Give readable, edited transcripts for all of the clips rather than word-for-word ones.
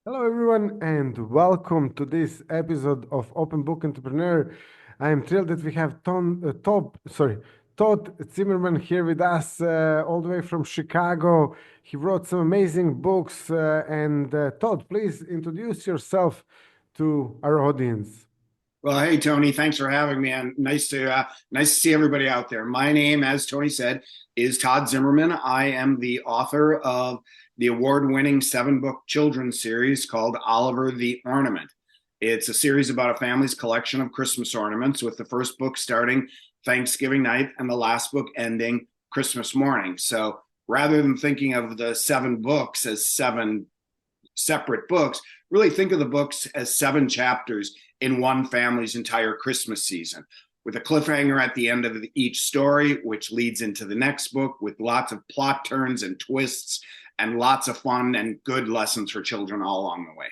Hello, everyone, and welcome to this episode of Open Book Entrepreneur. I am thrilled that we have Todd Zimmermann here with us, all the way from Chicago. He wrote some amazing books. Todd, please introduce yourself to our audience. Well, hey Tony, thanks for having me, and nice to see everybody out there. My name, as Tony said, is Todd Zimmermann. I am the author of the award-winning seven-book children's series called Oliver the Ornament. It's a series about a family's collection of Christmas ornaments, with the first book starting Thanksgiving night and the last book ending Christmas morning. So rather than thinking of the seven books as seven separate books, really think of the books as seven chapters in one family's entire Christmas season, with a cliffhanger at the end of each story, which leads into the next book with lots of plot turns and twists and lots of fun and good lessons for children all along the way.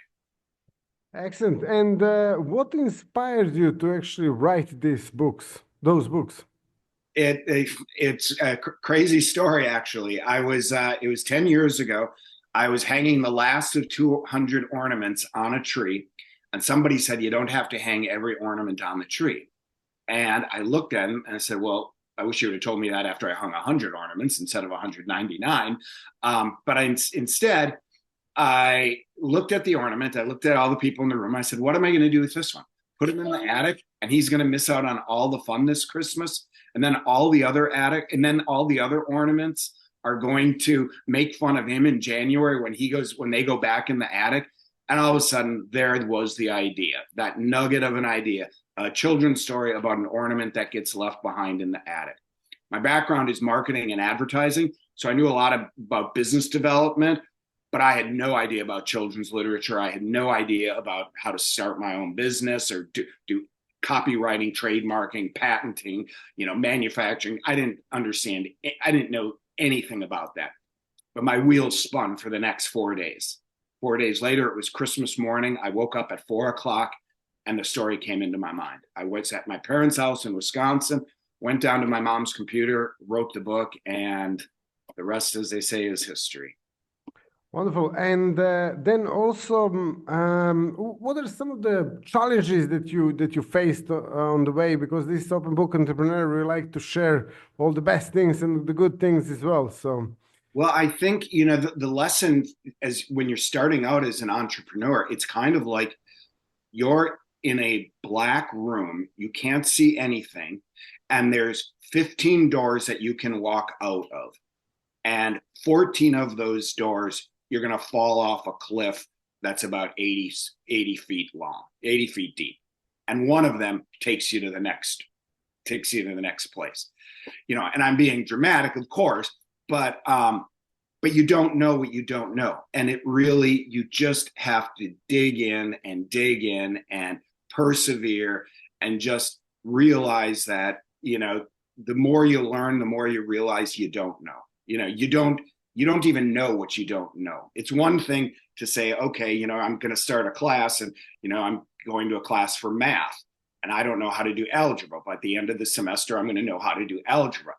Excellent. And what inspired you to actually write those books? It's a crazy story, actually. It was 10 years ago. I was hanging the last of 200 ornaments on a tree, and somebody said, "You don't have to hang every ornament on the tree." And I looked at him and I said, "Well, I wish you would have told me that after I hung 100 ornaments instead of 199." Instead, I looked at the ornament. I looked at all the people in the room. I said, "What am I going to do with this one? Put him in the attic, and he's going to miss out on all the fun this Christmas. And then all the other ornaments are going to make fun of him in January when they go back in the attic." And all of a sudden, there was the idea, that nugget of an idea, a children's story about an ornament that gets left behind in the attic. My background is marketing and advertising, so I knew a lot about business development, but I had no idea about children's literature. I had no idea about how to start my own business or do copywriting, trademarking, patenting, manufacturing. I didn't understand. I didn't know anything about that. But my wheels spun for the next 4 days. 4 days later, it was Christmas morning. I woke up at 4 o'clock and the story came into my mind. I was at my parents' house in Wisconsin, went down to my mom's computer, wrote the book, and the rest, as they say, is history. Wonderful. And then also, what are some of the challenges that you faced on the way? Because this open book entrepreneur, we like to share all the best things and the good things as well. So, Well, I think, the lesson, as when you're starting out as an entrepreneur, it's kind of like you're in a black room, you can't see anything, and there's 15 doors that you can walk out of. And 14 of those doors, you're going to fall off a cliff that's about 80 feet long, 80 feet deep. And one of them takes you to the next place. And I'm being dramatic, of course, but you don't know what you don't know. And you just have to dig in and persevere and just realize that, the more you learn, the more you realize you don't know. You don't even know what you don't know. It's one thing to say, okay, I'm going to start a class and, I'm going to a class for math and I don't know how to do algebra, but at the end of the semester, I'm going to know how to do algebra.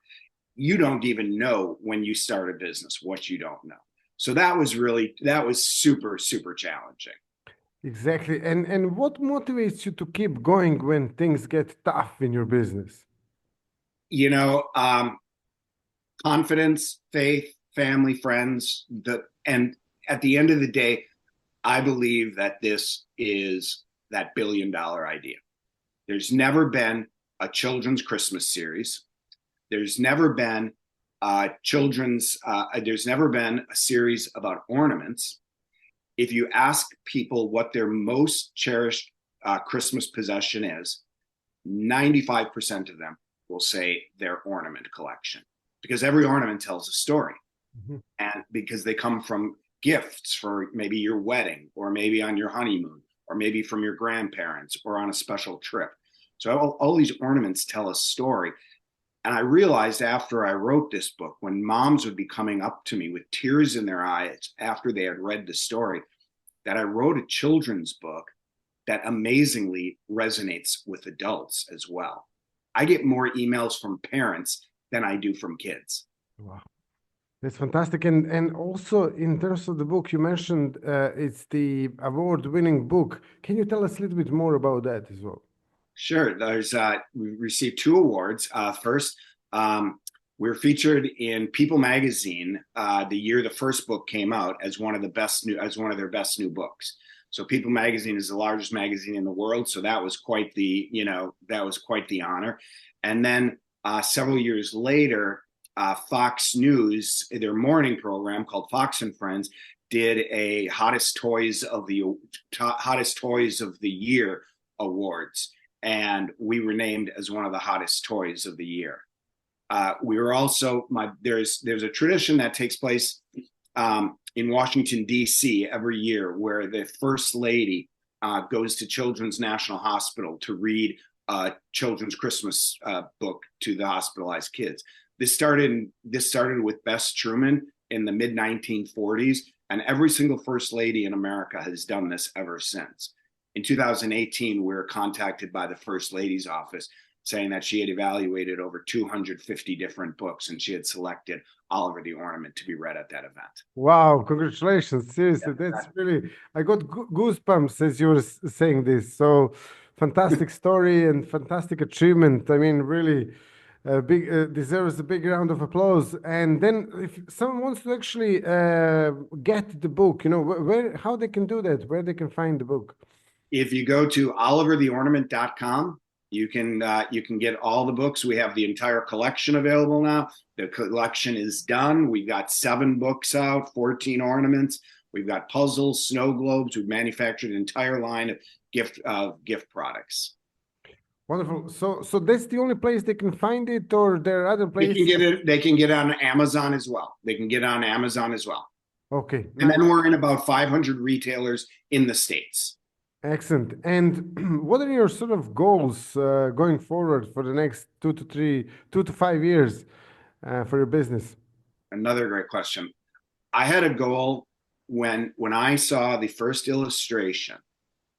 You don't even know when you start a business what you don't know. So that was super, super challenging. exactly. And what motivates you to keep going when things get tough in your business? You know, um, Confidence, faith, family, friends, and at the end of the day, I believe that this is that $1 billion idea. There's never been a children's Christmas series. There's never been there's never been a series about ornaments. If you ask people what their most cherished Christmas possession is, 95% of them will say their ornament collection, because every ornament tells a story, Mhm. and because they come from gifts for maybe your wedding, or maybe on your honeymoon, or maybe from your grandparents, or on a special trip. So all these ornaments tell a story. And I realized after I wrote this book, when moms would be coming up to me with tears in their eyes after they had read the story, that I wrote a children's book that amazingly resonates with adults as well. I get more emails from parents than I do from kids. Wow. That's fantastic. And also in terms of the book, you mentioned it's the award-winning book. Can you tell us a little bit more about that as well? Sure. There's we received two awards. First, um, we were featured in People Magazine the year the first book came out as one of the best new as one of their best new books. So People Magazine is the largest magazine in the world. So that was quite the that was quite the honor. And then several years later, Fox News, their morning program called Fox and Friends, did a hottest toys of the year awards, and we were named as one of the hottest toys of the year. We were also there's a tradition that takes place in Washington D.C. every year where the first lady goes to Children's National Hospital to read a children's Christmas book to the hospitalized kids. This started with Bess Truman in the mid 1940s, and every single first lady in America has done this ever since. In 2018, we were contacted by the First Lady's office saying that she had evaluated over 250 different books and she had selected Oliver the Ornament to be read at that event. Wow, congratulations. Seriously, that's really, I got goosebumps as you were saying this. So fantastic story and fantastic achievement. I mean, really deserves a big round of applause. And then if someone wants to actually get the book, how they can do that, where they can find the book. If you go to olivertheornament.com, you can get all the books. We have the entire collection available now. The collection is done. We've got 7 books out, 14 ornaments. We've got puzzles, snow globes. We've manufactured an entire line of gift products. Wonderful. So that's the only place they can find it, or there are other places? They can get it on Amazon as well. Okay. And then we're in about 500 retailers in the States. Excellent. And what are your sort of goals going forward for the next 2 to 5 years for your business? Another great question. I had a goal when I saw the first illustration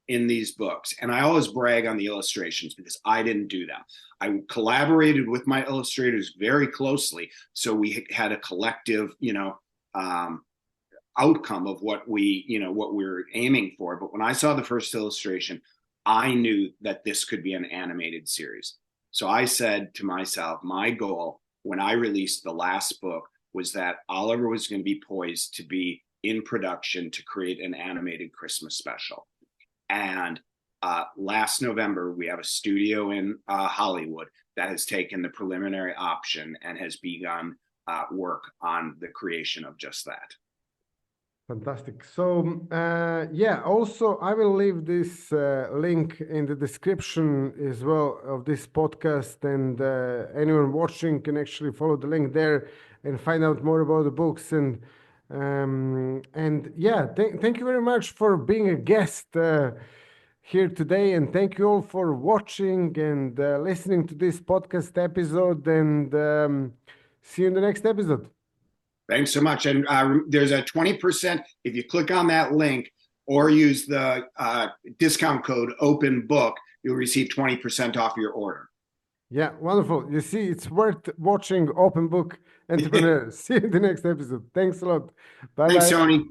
in these books, and I always brag on the illustrations because I didn't do them. I collaborated with my illustrators very closely, so we had a collective, outcome of what we're aiming for. But when I saw the first illustration, I knew that this could be an animated series. So I said to myself, my goal when I released the last book was that Oliver was going to be poised to be in production to create an animated Christmas special. And last November, we have a studio in Hollywood that has taken the preliminary option and has begun work on the creation of just that. Fantastic. So, also I will leave this link in the description as well of this podcast, and anyone watching can actually follow the link there and find out more about the books. And thank you very much for being a guest here today, and thank you all for watching and listening to this podcast episode, and see you in the next episode. Thanks so much. And there's a 20%, if you click on that link or use the discount code Open Book, you'll receive 20% off your order. Yeah, wonderful. You see, it's worth watching Open Book Entrepreneur. See you in the next episode. Thanks a lot. Bye. Thanks, Tony.